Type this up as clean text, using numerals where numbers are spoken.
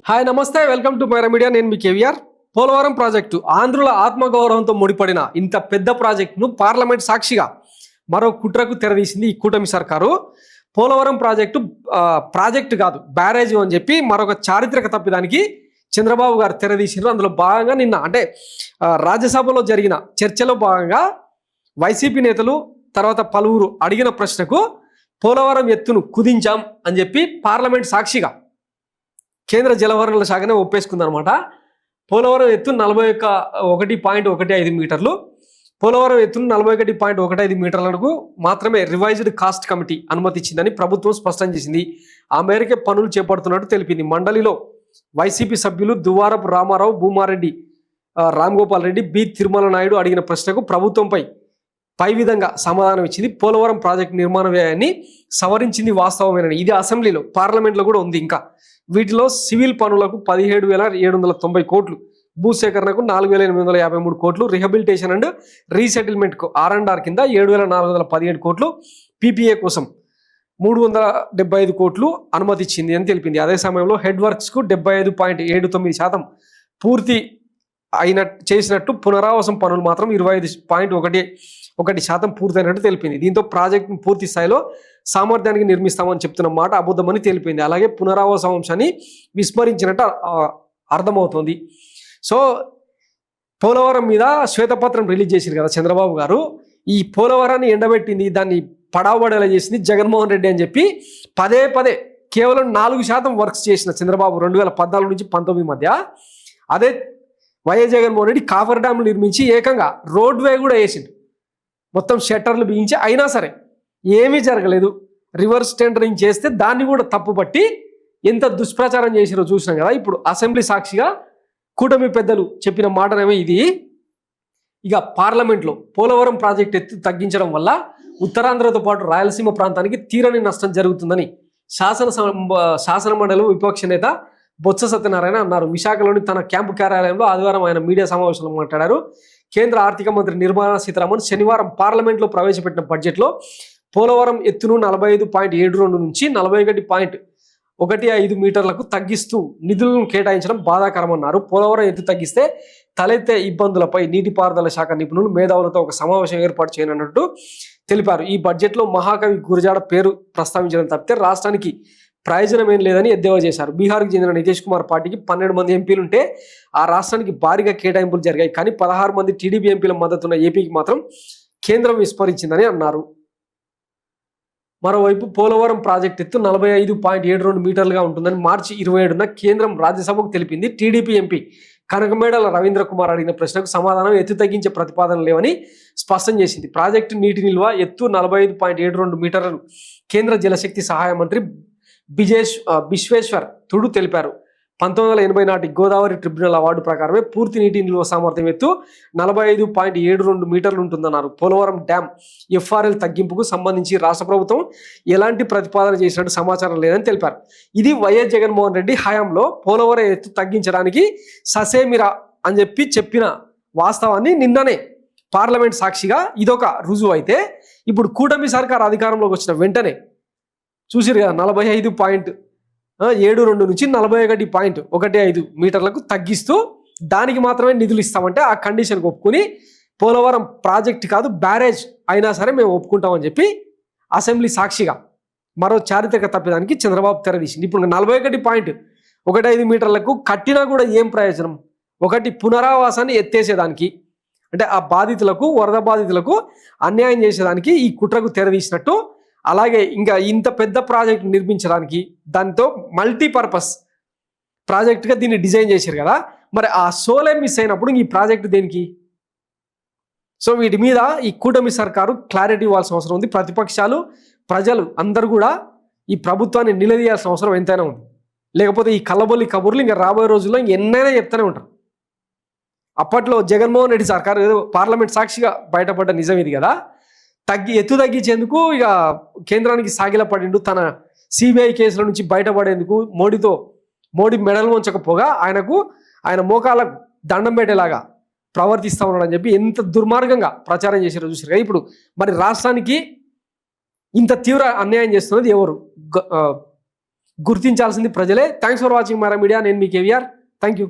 Hi నమస్తే, welcome to Myra Media. నేను మీ కేవీఆర్. పోలవరం ప్రాజెక్టు ఆంధ్రుల ఆత్మగౌరవంతో ముడిపడిన ఇంత పెద్ద ప్రాజెక్టును పార్లమెంట్ సాక్షిగా మరో కుట్రకు తెరదీసింది ఈ కూటమి సర్కారు. పోలవరం ప్రాజెక్టు కాదు, బ్యారేజ్ అని చెప్పి మరొక చారిత్రక తప్పిదానికి చంద్రబాబు గారు తెరదీసినారు. అందులో భాగంగా నిన్న రాజ్యసభలో జరిగిన చర్చలో భాగంగా వైసీపీ నేతలు తర్వాత పలువురు అడిగిన ప్రశ్నకు పోలవరం ఎత్తును కుదించాం అని చెప్పి పార్లమెంట్ సాక్షిగా కేంద్ర జలవనరుల శాఖనే ఒప్పేసుకుందనమాట. పోలవరం ఎత్తు 41.15 మీటర్లు. పోలవరం ఎత్తును 41.15 మీటర్లకు మాత్రమే రివైజ్డ్ కాస్ట్ కమిటీ అనుమతి ఇచ్చిందని ప్రభుత్వం స్పష్టం చేసింది. ఆ మేరకే పనులు చేపడుతున్నట్టు తెలిపింది. మండలిలో వైసీపీ సభ్యులు దువ్వారపు రామారావు, భూమారెడ్డి, రామ్గోపాల్ రెడ్డి, బి తిరుమల నాయుడు అడిగిన ప్రశ్నకు ప్రభుత్వంపై పై విధంగా సమాధానం ఇచ్చింది. పోలవరం ప్రాజెక్టు నిర్మాణ వ్యయాన్ని సవరించింది వాస్తవమేనని. ఇది అసెంబ్లీలో, పార్లమెంట్లో కూడా ఉంది. ఇంకా వీటిలో సివిల్ పనులకు 17,790 కోట్లు, భూసేకరణకు 4,853 కోట్లు, రిహబిలిటేషన్ అండ్ రీసెటిల్మెంట్కు R&R కింద 7,417 కోట్లు, పీపీఏ కోసం 375 కోట్లు అనుమతి ఇచ్చింది అని తెలిపింది. అదే సమయంలో హెడ్ వర్క్స్కు 75.79% పూర్తి చేసినట్టు, పునరావాసం పనులు మాత్రం 25.1% పూర్తయినట్టు తెలిపింది. దీంతో ప్రాజెక్టును పూర్తి స్థాయిలో సామర్థ్యానికి నిర్మిస్తామని చెప్తున్న మాట అబద్ధమని తెలిపింది. అలాగే పునరావాసం అంశాన్ని విస్మరించినట్టు అర్థమవుతుంది. సో పోలవరం మీద శ్వేతపత్రం రిలీజ్ చేసింది కదా చంద్రబాబు గారు. ఈ పోలవరాన్ని ఎండబెట్టింది, దాన్ని పడావడేలా చేసింది జగన్మోహన్ రెడ్డి అని చెప్పి పదే కేవలం 4% వర్క్స్ చేసిన చంద్రబాబు 2014 నుంచి 19 మధ్య, అదే వైఎస్ జగన్మోహన్ రెడ్డి కాఫర్ డ్యామ్లు నిర్మించి ఏకంగా రోడ్వే కూడా వేసిండు, మొత్తం షట్టర్లు బిగించి. అయినా సరే ఏమీ జరగలేదు. రివర్స్ టెండరింగ్ చేస్తే దాన్ని కూడా తప్పుపట్టి ఎంత దుష్ప్రచారం చేసిరో చూసినాం కదా. ఇప్పుడు అసెంబ్లీ సాక్షిగా కూటమి పెద్దలు చెప్పిన మాటనేమో ఇది. ఇక పార్లమెంట్లో పోలవరం ప్రాజెక్ట్ ఎత్తు తగ్గించడం వల్ల ఉత్తరాంధ్రతో పాటు రాయలసీమ ప్రాంతానికి తీరని నష్టం జరుగుతుందని శాసన మండలి విపక్ష నేత బొత్స సత్యనారాయణ అన్నారు. విశాఖలోని తన క్యాంపు కార్యాలయంలో ఆదివారం ఆయన మీడియా సమావేశంలో మాట్లాడారు. కేంద్ర ఆర్థిక మంత్రి నిర్మలా సీతారామన్ శనివారం పార్లమెంట్లో ప్రవేశపెట్టిన బడ్జెట్లో పోలవరం ఎత్తును 45.72 నుంచి 41.15 మీటర్లకు తగ్గిస్తూ నిధులను కేటాయించడం బాధాకరమన్నారు. పోలవరం ఎత్తు తగ్గిస్తే తలెత్తే ఇబ్బందులపై నీటిపారుదల శాఖ నిపుణులు, మేధావులతో ఒక సమావేశం ఏర్పాటు చేయనున్నట్టు తెలిపారు. ఈ బడ్జెట్లో మహాకవి గురజాడ పేరు ప్రస్తావించడం తప్పితే రాష్ట్రానికి ప్రయోజనం ఏం లేదని ఎద్దేవా చేశారు. బీహార్కు చెందిన నితీష్ కుమార్ పార్టీకి 12 మంది ఎంపీలుంటే ఆ రాష్ట్రానికి భారీగా కేటాయింపులు జరిగాయి. కానీ 16 మంది టీడీపీ ఎంపీల మద్దతున్న ఏపీకి మాత్రం కేంద్రం విస్మరించిందని అన్నారు. మరోవైపు పోలవరం ప్రాజెక్టు ఎత్తు 45.72 మీటర్లుగా ఉంటుందని మార్చి 27న కేంద్రం రాజ్యసభకు తెలిపింది. టీడీపీ ఎంపీ కనకమేడల రవీంద్ర కుమార్ అడిగిన ప్రశ్నకు సమాధానం ఎత్తు తగ్గించే ప్రతిపాదన లేవని స్పష్టం చేసింది. ప్రాజెక్టు నీటి నిల్వ ఎత్తు 45.72 మీటర్లు కేంద్ర జలశక్తి సహాయ మంత్రి బిశ్వేశ్వర్ తుడు తెలిపారు. 1980 నాటి గోదావరి ట్రిబ్యునల్ అవార్డు ప్రకారమే పూర్తి నీటి నిల్వ సామర్థ్యం ఎత్తు 45.72 మీటర్లు ఉంటుందన్నారు. పోలవరం డ్యామ్ ఎఫ్ఆర్ఎల్ తగ్గింపుకు సంబంధించి రాష్ట్ర ప్రభుత్వం ఎలాంటి ప్రతిపాదన చేసినట్టు సమాచారం లేదని తెలిపారు. ఇది వైఎస్ జగన్మోహన్ రెడ్డి హయాంలో పోలవరం ఎత్తు తగ్గించడానికి ససేమిరా అని చెప్పిన వాస్తవాన్ని నిన్ననే పార్లమెంట్ సాక్షిగా ఇదొక రుజువు అయితే, ఇప్పుడు కూటమి సర్కార్ అధికారంలోకి వచ్చిన వెంటనే చూసిరు కదా 45.72 నుంచి 41.15 మీటర్లకు తగ్గిస్తూ దానికి మాత్రమే నిధులు ఇస్తామంటే ఆ కండిషన్కి ఒప్పుకుని పోలవరం ప్రాజెక్ట్ కాదు బ్యారేజ్ అయినా సరే మేము ఒప్పుకుంటామని చెప్పి అసెంబ్లీ సాక్షిగా మరో చారిత్రక తప్పిదానికి చంద్రబాబు తెరదీసింది. ఇప్పుడు 41.15 మీటర్లకు కట్టినా కూడా ఏం ప్రయోజనం? ఒకటి పునరావాసాన్ని ఎత్తేసేదానికి, అంటే ఆ బాధితులకు, వరద బాధితులకు అన్యాయం చేసేదానికి ఈ కుట్రకు తెరదీసినట్టు. అలాగే ఇంకా ఇంత పెద్ద ప్రాజెక్ట్ నిర్మించడానికి దాంతో మల్టీపర్పస్ ప్రాజెక్ట్గా దీన్ని డిజైన్ చేశారు కదా. మరి ఆ సోలే మిస్ అయినప్పుడు ఈ ప్రాజెక్టు దేనికి? సో వీటి మీద ఈ కూటమి సర్కారు క్లారిటీ ఇవ్వాల్సిన అవసరం ఉంది. ప్రతిపక్షాలు, ప్రజలు అందరూ కూడా ఈ ప్రభుత్వాన్ని నిలదీయాల్సిన అవసరం ఎంతైనా ఉంది. లేకపోతే ఈ కల్లబొల్లి కబుర్లు ఇంకా రాబోయే రోజుల్లో ఎన్నైనా చెప్తూనే ఉంటారు. అప్పట్లో జగన్మోహన్ రెడ్డి సర్కారు ఏదో పార్లమెంట్ సాక్షిగా బయటపడ్డ నిజం ఇది కదా. ఎత్తు తగ్గించేందుకు ఇక కేంద్రానికి సాగిలపడిండు. తన సిబిఐ కేసుల నుంచి బయటపడేందుకు మోడీ మెడలు వంచకపోగా ఆయన మోకాలకు దండం పెట్టేలాగా ప్రవర్తిస్తా ఉన్నాడని చెప్పి ఎంత దుర్మార్గంగా ప్రచారం చేశారో చూసారు. ఇప్పుడు మరి రాష్ట్రానికి ఇంత తీవ్ర అన్యాయం చేస్తున్నది ఎవరు? గుర్తించాల్సింది ప్రజలే. Thanks for watching Myra Media. నేను మీ కేవీఆర్. Thank you.